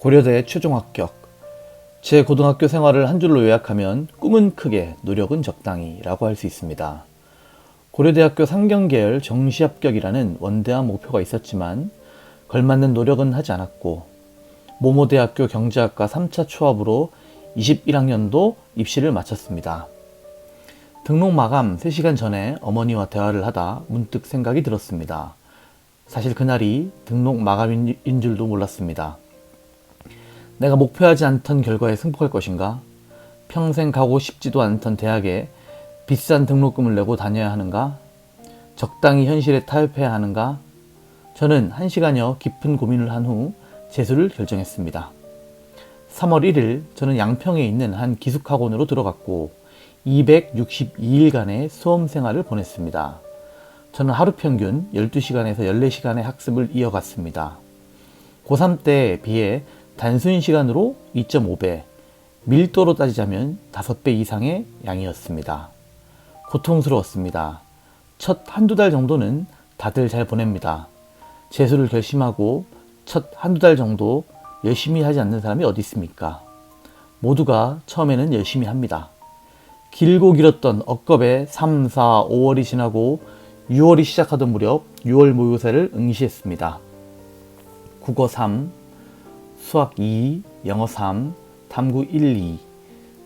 고려대 최종 합격. 제 고등학교 생활을 한 줄로 요약하면 꿈은 크게, 노력은 적당히 라고 할 수 있습니다. 고려대학교 상경계열 정시합격이라는 원대한 목표가 있었지만 걸맞는 노력은 하지 않았고 모모대학교 경제학과 3차 추합으로 21학년도 입시를 마쳤습니다. 등록 마감 3시간 전에 어머니와 대화를 하다 문득 생각이 들었습니다. 사실 그날이 등록 마감인 줄도 몰랐습니다. 내가 목표하지 않던 결과에 승복할 것인가? 평생 가고 싶지도 않던 대학에 비싼 등록금을 내고 다녀야 하는가? 적당히 현실에 타협해야 하는가? 저는 1시간여 깊은 고민을 한 후 재수를 결정했습니다. 3월 1일 저는 양평에 있는 한 기숙학원으로 들어갔고 262일간의 수험 생활을 보냈습니다. 저는 하루 평균 12시간에서 14시간의 학습을 이어갔습니다. 고3 때에 비해 단순 시간으로 2.5배, 밀도로 따지자면 5배 이상의 양이었습니다. 고통스러웠습니다. 첫 한두 달 정도는 다들 잘 보냅니다. 재수를 결심하고 첫 한두 달 정도 열심히 하지 않는 사람이 어디 있습니까? 모두가 처음에는 열심히 합니다. 길고 길었던 억겁의 3, 4, 5월이 지나고 6월이 시작하던 무렵 6월 모의고사를 응시했습니다. 국어 3, 수학 2, 영어 3, 탐구 1, 2.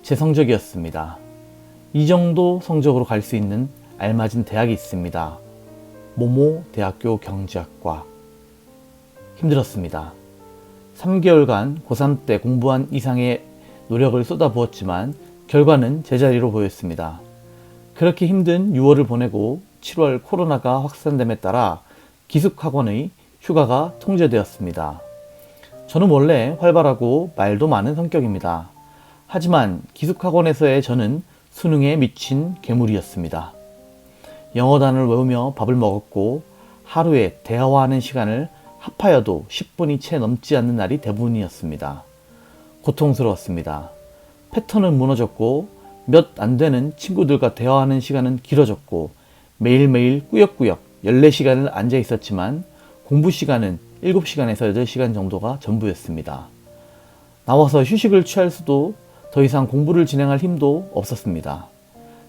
제 성적이었습니다. 이 정도 성적으로 갈 수 있는 알맞은 대학이 있습니다. 모모 대학교 경제학과. 힘들었습니다. 3개월간 고3 때 공부한 이상의 노력을 쏟아부었지만 결과는 제자리로 보였습니다. 그렇게 힘든 6월을 보내고 7월 코로나가 확산됨에 따라 기숙학원의 휴가가 통제되었습니다. 저는 원래 활발하고 말도 많은 성격입니다. 하지만 기숙학원에서의 저는 수능에 미친 괴물이었습니다. 영어 단어를 외우며 밥을 먹었고 하루에 대화하는 시간을 합하여도 10분이 채 넘지 않는 날이 대부분이었습니다. 고통스러웠습니다. 패턴은 무너졌고 몇 안 되는 친구들과 대화하는 시간은 길어졌고 매일매일 꾸역꾸역 14시간을 앉아 있었지만 공부 시간은 7시간에서 8시간 정도가 전부였습니다. 나와서 휴식을 취할 수도 더 이상 공부를 진행할 힘도 없었습니다.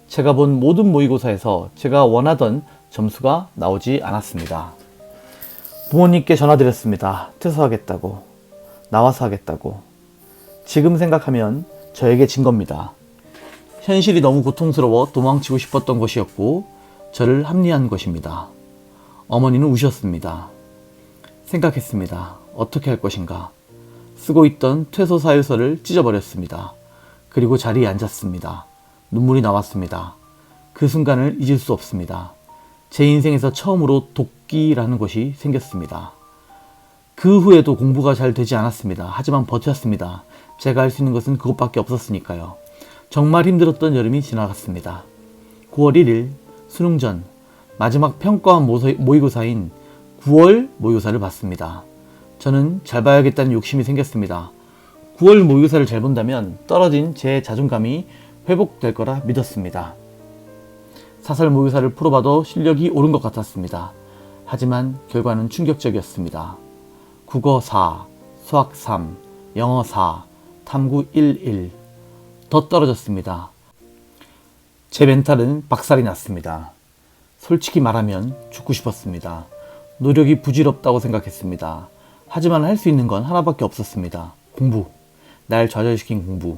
제가 본 모든 모의고사에서 제가 원하던 점수가 나오지 않았습니다. 부모님께 전화드렸습니다. 퇴소하겠다고, 나와서 하겠다고. 지금 생각하면 저에게 진 겁니다. 현실이 너무 고통스러워 도망치고 싶었던 것이었고 저를 합리한 것입니다. 어머니는 우셨습니다. 생각했습니다. 어떻게 할 것인가. 쓰고 있던 퇴소 사유서를 찢어버렸습니다. 그리고 자리에 앉았습니다. 눈물이 나왔습니다. 그 순간을 잊을 수 없습니다. 제 인생에서 처음으로 도끼라는 것이 생겼습니다. 그 후에도 공부가 잘 되지 않았습니다. 하지만 버텼습니다. 제가 할 수 있는 것은 그것밖에 없었으니까요. 정말 힘들었던 여름이 지나갔습니다. 9월 1일 수능 전 마지막 평가원 모의고사인 9월 모의고사를 봤습니다. 저는 잘 봐야겠다는 욕심이 생겼습니다. 9월 모의고사를 잘 본다면 떨어진 제 자존감이 회복될 거라 믿었습니다. 사설 모의고사를 풀어봐도 실력이 오른 것 같았습니다. 하지만 결과는 충격적이었습니다. 국어 4, 수학 3, 영어 4, 탐구 1. 더 떨어졌습니다. 제 멘탈은 박살이 났습니다. 솔직히 말하면 죽고 싶었습니다. 노력이 부질없다고 생각했습니다. 하지만 할 수 있는 건 하나밖에 없었습니다. 공부. 날 좌절시킨 공부.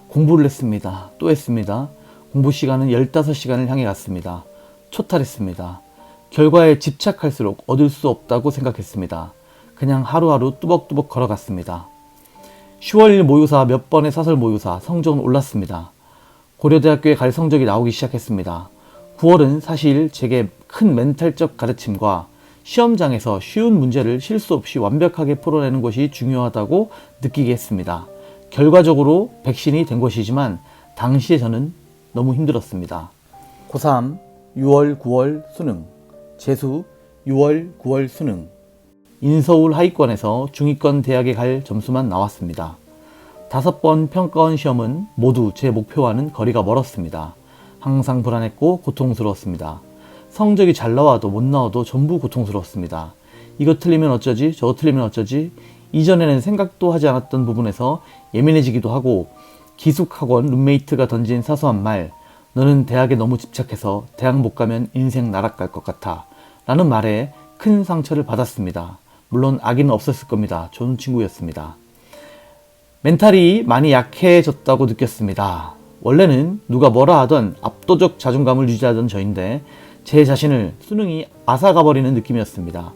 공부를 했습니다. 또 했습니다. 공부 시간은 15시간을 향해 갔습니다. 초탈했습니다. 결과에 집착할수록 얻을 수 없다고 생각했습니다. 그냥 하루하루 뚜벅뚜벅 걸어갔습니다. 10월 1일 모의고사 몇 번의 사설 모의고사 성적은 올랐습니다. 고려대학교에 갈 성적이 나오기 시작했습니다. 9월은 사실 제게 큰 멘탈적 가르침과 시험장에서 쉬운 문제를 실수 없이 완벽하게 풀어내는 것이 중요하다고 느끼게 했습니다. 결과적으로 백신이 된 것이지만 당시에 저는 너무 힘들었습니다. 고3 6월 9월 수능, 재수 6월 9월 수능. 인서울 하위권에서 중위권 대학에 갈 점수만 나왔습니다. 5번 평가원 시험은 모두 제 목표와는 거리가 멀었습니다. 항상 불안했고 고통스러웠습니다. 성적이 잘 나와도 못 나와도 전부 고통스러웠습니다. 이거 틀리면 어쩌지? 저거 틀리면 어쩌지? 이전에는 생각도 하지 않았던 부분에서 예민해지기도 하고 기숙학원 룸메이트가 던진 사소한 말 너는 대학에 너무 집착해서 대학 못 가면 인생 나락갈 것 같아 라는 말에 큰 상처를 받았습니다. 물론 악의는 없었을 겁니다. 좋은 친구였습니다. 멘탈이 많이 약해졌다고 느꼈습니다. 원래는 누가 뭐라 하던 압도적 자존감을 유지하던 저인데 제 자신을 수능이 앗아가버리는 느낌이었습니다.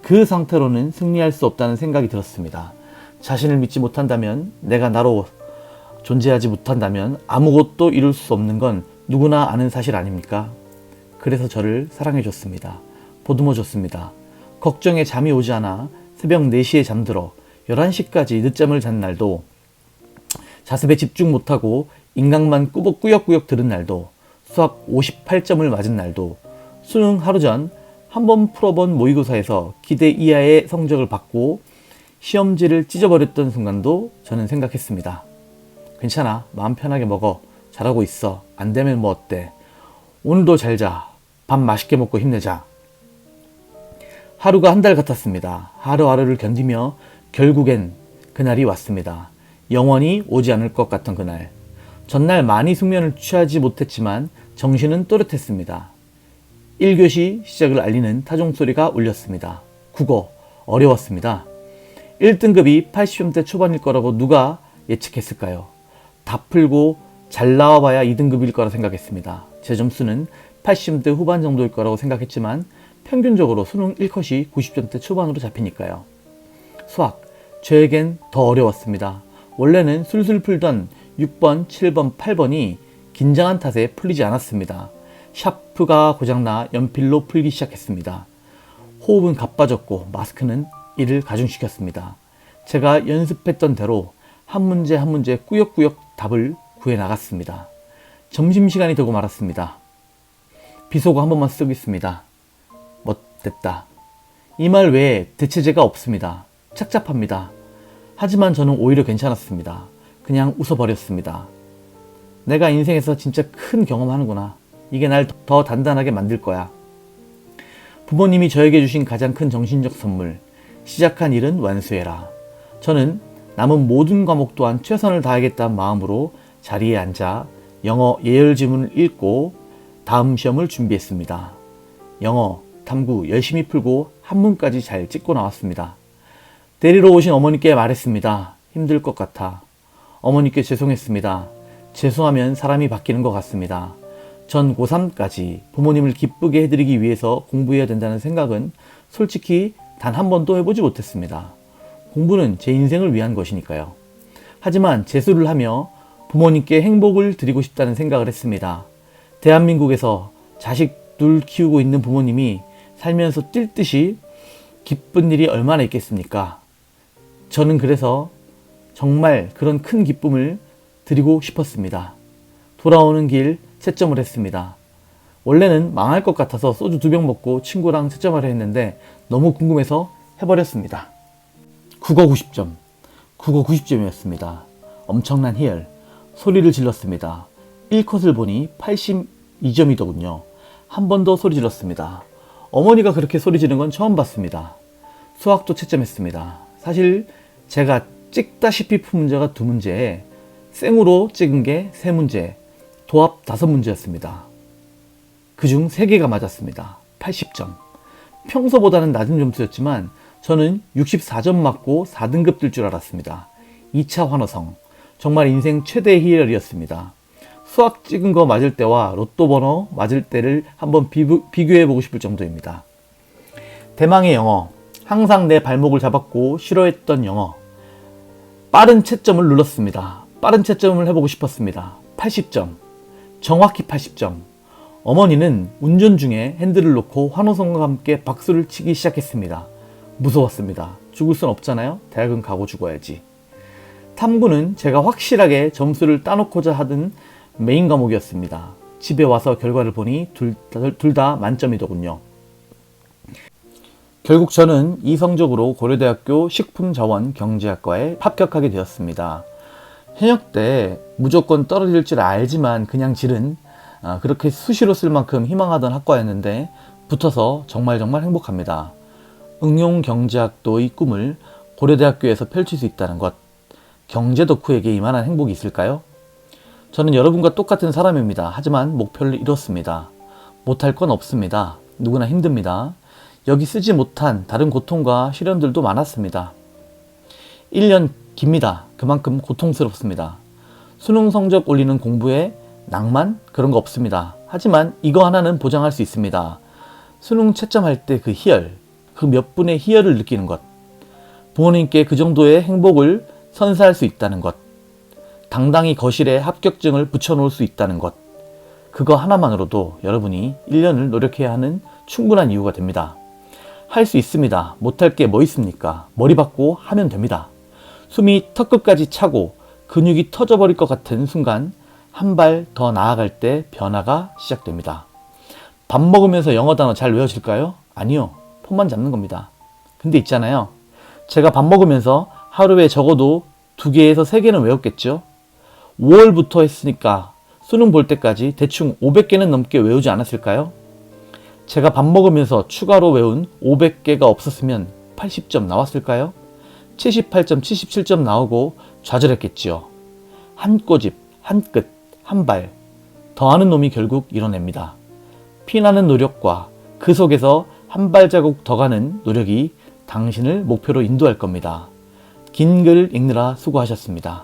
그 상태로는 승리할 수 없다는 생각이 들었습니다. 자신을 믿지 못한다면, 내가 나로 존재하지 못한다면 아무것도 이룰 수 없는 건 누구나 아는 사실 아닙니까? 그래서 저를 사랑해줬습니다. 보듬어줬습니다. 걱정에 잠이 오지 않아 새벽 4시에 잠들어 11시까지 늦잠을 잔 날도, 자습에 집중 못하고 인강만 꾸역꾸역 들은 날도, 수학 58점을 맞은 날도, 수능 하루 전 한 번 풀어본 모의고사에서 기대 이하의 성적을 받고 시험지를 찢어버렸던 순간도 저는 생각했습니다. 괜찮아. 마음 편하게 먹어. 잘하고 있어. 안 되면 뭐 어때. 오늘도 잘 자. 밥 맛있게 먹고 힘내자. 하루가 한 달 같았습니다. 하루하루를 견디며 결국엔 그날이 왔습니다. 영원히 오지 않을 것 같던 그날. 전날 많이 숙면을 취하지 못했지만 정신은 또렷했습니다. 1교시 시작을 알리는 타종소리가 울렸습니다. 국어 어려웠습니다. 1등급이 80점대 초반일 거라고 누가 예측했을까요? 다 풀고 잘 나와봐야 2등급일 거라 생각했습니다. 제 점수는 80점대 후반 정도일 거라고 생각했지만 평균적으로 수능 1컷이 90점대 초반으로 잡히니까요. 수학, 저에겐 더 어려웠습니다. 원래는 술술 풀던 6번, 7번, 8번이 긴장한 탓에 풀리지 않았습니다. 샤프가 고장나 연필로 풀기 시작했습니다. 호흡은 가빠졌고 마스크는 이를 가중시켰습니다. 제가 연습했던 대로 한 문제 한 문제 꾸역꾸역 답을 구해 나갔습니다. 점심시간이 되고 말았습니다. 비속어 한 번만 쓰겠습니다. 못됐다. 이 말 외에 대체제가 없습니다. 착잡합니다. 하지만 저는 오히려 괜찮았습니다. 그냥 웃어버렸습니다. 내가 인생에서 진짜 큰 경험하는구나. 이게 날 더 단단하게 만들 거야. 부모님이 저에게 주신 가장 큰 정신적 선물. 시작한 일은 완수해라. 저는 남은 모든 과목 또한 최선을 다하겠다는 마음으로 자리에 앉아 영어 예열 지문을 읽고 다음 시험을 준비했습니다. 영어, 탐구 열심히 풀고 한문까지 잘 찍고 나왔습니다. 데리러 오신 어머니께 말했습니다. 힘들 것 같아. 어머니께 죄송했습니다. 재수하면 사람이 바뀌는 것 같습니다. 전 고3까지 부모님을 기쁘게 해드리기 위해서 공부해야 된다는 생각은 솔직히 단 한 번도 해보지 못했습니다. 공부는 제 인생을 위한 것이니까요. 하지만 재수를 하며 부모님께 행복을 드리고 싶다는 생각을 했습니다. 대한민국에서 자식 둘 키우고 있는 부모님이 살면서 뛸 듯이 기쁜 일이 얼마나 있겠습니까? 저는 그래서 정말 그런 큰 기쁨을 드리고 싶었습니다. 돌아오는 길 채점을 했습니다. 원래는 망할 것 같아서 소주 2병 먹고 친구랑 채점하려 했는데 너무 궁금해서 해버렸습니다. 국어 90점. 국어 90점이었습니다. 엄청난 희열. 소리를 질렀습니다. 1컷을 보니 82점이더군요. 한 번 더 소리 질렀습니다. 어머니가 그렇게 소리 지르는 건 처음 봤습니다. 수학도 채점했습니다. 사실 제가 찍다시피 푼 문제가 2문제에 생으로 찍은 게 3문제, 도합 5문제였습니다. 그중 3개가 맞았습니다. 80점. 평소보다는 낮은 점수였지만 저는 64점 맞고 4등급 들 줄 알았습니다. 2차 환호성. 정말 인생 최대의 희열이었습니다. 수학 찍은 거 맞을 때와 로또 번호 맞을 때를 한번 비교해보고 싶을 정도입니다. 대망의 영어. 항상 내 발목을 잡았고 싫어했던 영어. 빠른 채점을 눌렀습니다. 빠른 채점을 해보고 싶었습니다. 80점. 정확히 80점. 어머니는 운전 중에 핸들을 놓고 환호성과 함께 박수를 치기 시작했습니다. 무서웠습니다. 죽을 순 없잖아요. 대학은 가고 죽어야지. 탐구는 제가 확실하게 점수를 따놓고자 하던 메인 과목이었습니다. 집에 와서 결과를 보니 둘 다 만점이더군요. 결국 저는 이 성적으로 고려대학교 식품자원 경제학과에 합격하게 되었습니다. 현역 때 무조건 떨어질 줄 알지만 그냥 질은 그렇게 수시로 쓸 만큼 희망하던 학과였는데 붙어서 정말 행복합니다. 응용경제학도의 꿈을 고려대학교에서 펼칠 수 있다는 것, 경제 덕후에게 이만한 행복이 있을까요? 저는 여러분과 똑같은 사람입니다. 하지만 목표를 이뤘습니다. 못할 건 없습니다. 누구나 힘듭니다. 여기 쓰지 못한 다른 고통과 시련들도 많았습니다. 1년 깁니다. 그만큼 고통스럽습니다. 수능 성적 올리는 공부에 낭만? 그런 거 없습니다. 하지만 이거 하나는 보장할 수 있습니다. 수능 채점할 때 그 희열, 그 몇 분의 희열을 느끼는 것, 부모님께 그 정도의 행복을 선사할 수 있다는 것, 당당히 거실에 합격증을 붙여놓을 수 있다는 것, 그거 하나만으로도 여러분이 1년을 노력해야 하는 충분한 이유가 됩니다. 할 수 있습니다. 못할 게 뭐 있습니까? 머리 받고 하면 됩니다. 숨이 턱끝까지 차고 근육이 터져버릴 것 같은 순간 한 발 더 나아갈 때 변화가 시작됩니다. 밥 먹으면서 영어 단어 잘 외워질까요? 아니요. 폰만 잡는 겁니다. 근데 있잖아요. 제가 밥 먹으면서 하루에 적어도 2개에서 3개는 외웠겠죠? 5월부터 했으니까 수능 볼 때까지 대충 500개는 넘게 외우지 않았을까요? 제가 밥 먹으면서 추가로 외운 500개가 없었으면 80점 나왔을까요? 78점, 77점 나오고 좌절했겠지요. 한 꼬집, 한 끝, 한 발, 더하는 놈이 결국 이뤄냅니다. 피나는 노력과 그 속에서 한 발자국 더 가는 노력이 당신을 목표로 인도할 겁니다. 긴 글 읽느라 수고하셨습니다.